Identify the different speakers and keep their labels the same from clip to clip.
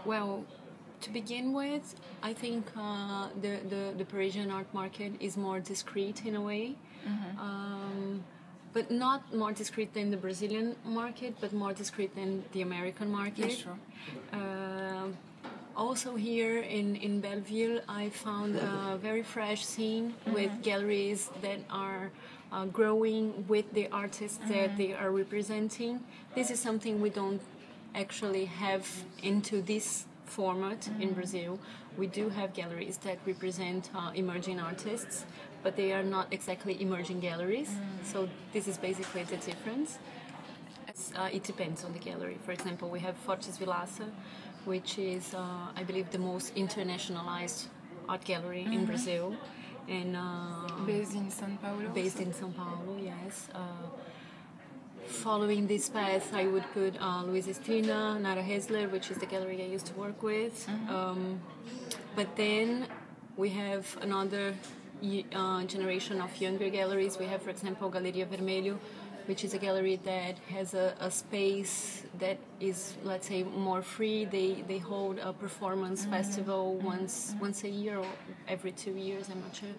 Speaker 1: Well, to begin with, I think the Parisian art market is more discreet in a way, but not more discreet than the Brazilian market, but more discreet than the American market.
Speaker 2: Yeah, sure.
Speaker 1: Also here in Belleville, I found a very fresh scene with galleries that are growing with the artists that they are representing. This is something we don't actually have into this format in Brazil. We do have galleries that represent emerging artists, but they are not exactly emerging galleries. So this is basically the difference. It depends on the gallery. For example, we have Fortes Vilaça, which is, I believe, the most internationalized art gallery in Brazil. And
Speaker 2: Based in São Paulo?
Speaker 1: Based in São Paulo, yes. Following this path, I would put Luiz Estina, Nara Hessler, which is the gallery I used to work with. But then we have another generation of younger galleries. We have, for example, Galeria Vermelho, which is a gallery that has a space that is, let's say, more free. They hold a performance festival once a year or every 2 years, I'm not sure.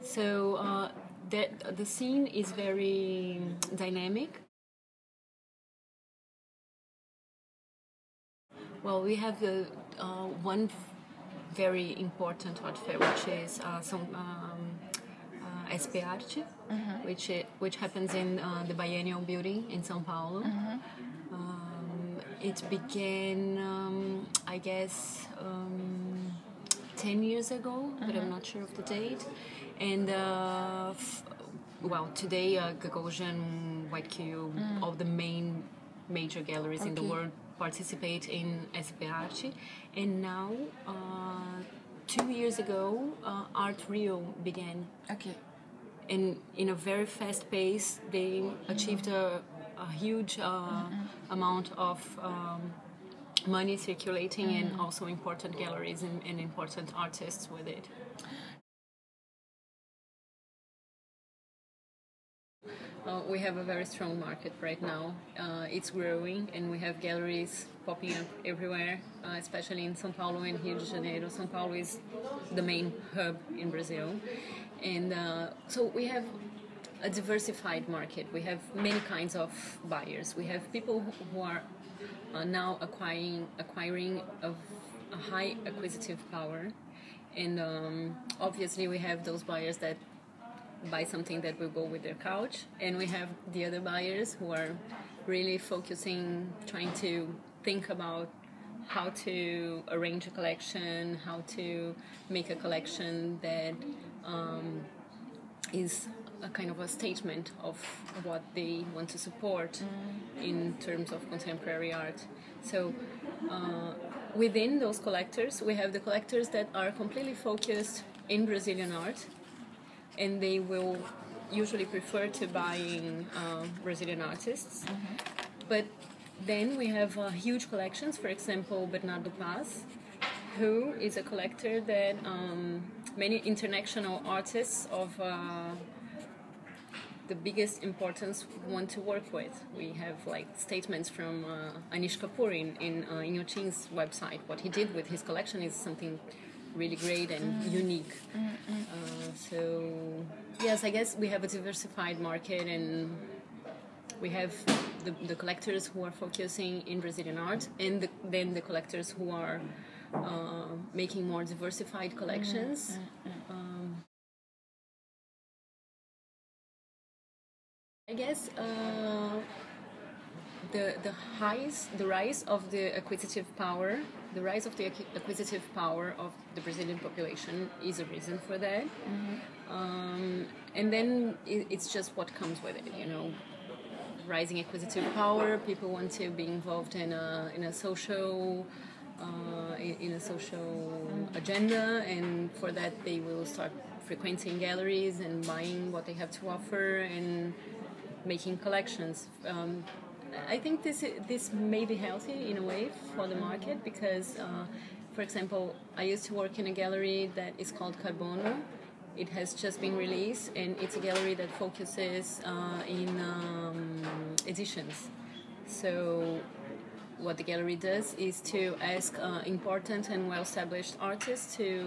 Speaker 1: So the scene is very dynamic. Well, we have one very important art fair, which is SP Arte, which happens in the Biennial building in São Paulo. It began, I guess, 10 years ago, but I'm not sure of the date. And well, today Gagosian, White Cube, all the major galleries in the world participate in SP Arte. And now, 2 years ago, Art Rio began.
Speaker 2: Okay.
Speaker 1: And in a very fast pace, they achieved a huge amount of money circulating and also important galleries and important artists with it. We have a very strong market right now. It's growing, and we have galleries popping up everywhere, especially in São Paulo and Rio de Janeiro. São Paulo is the main hub in Brazil. And so we have a diversified market. We have many kinds of buyers. We have people who are now acquiring a high acquisitive power. And obviously we have those buyers that buy something that will go with their couch. And we have the other buyers who are really focusing, trying to think about how to arrange a collection, how to make a collection that is a kind of a statement of what they want to support in terms of contemporary art. So within those collectors, we have the collectors that are completely focused in Brazilian art, and they will usually prefer to buying Brazilian artists. But then we have huge collections, for example, Bernardo Paz, who is a collector that many international artists of the biggest importance want to work with. We have like statements from Anish Kapoor in Inhotin's website. What he did with his collection is something really great and unique. So yes, I guess we have a diversified market, and we have the collectors who are focusing in Brazilian art, and then the collectors who are making more diversified collections. I guess the rise of the acquisitive power, of the Brazilian population is a reason for that. And then it's just what comes with it, you know. Rising acquisitive power, people want to be involved in a social agenda, and for that they will start frequenting galleries and buying what they have to offer and making collections. I think this may be healthy in a way for the market because, for example, I used to work in a gallery that is called Carbono. It has just been released, and it's a gallery that focuses in editions. So what the gallery does is to ask important and well-established artists to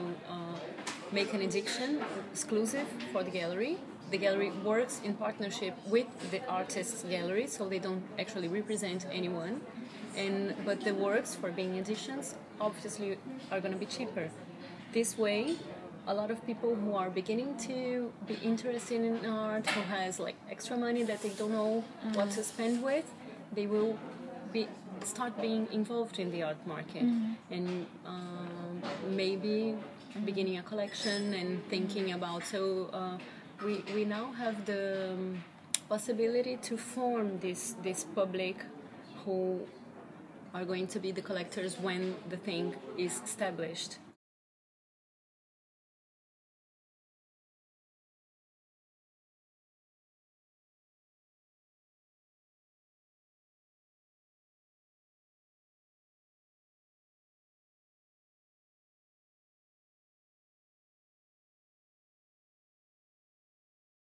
Speaker 1: make an edition exclusive for the gallery. The gallery works in partnership with the artist's gallery, so they don't actually represent anyone. But the works, for being editions, obviously are going to be cheaper. This way, a lot of people who are beginning to be interested in art, who has like extra money that they don't know what to spend with, they will start being involved in the art market and maybe beginning a collection and thinking about. So we now have the possibility to form this public who are going to be the collectors when the thing is established.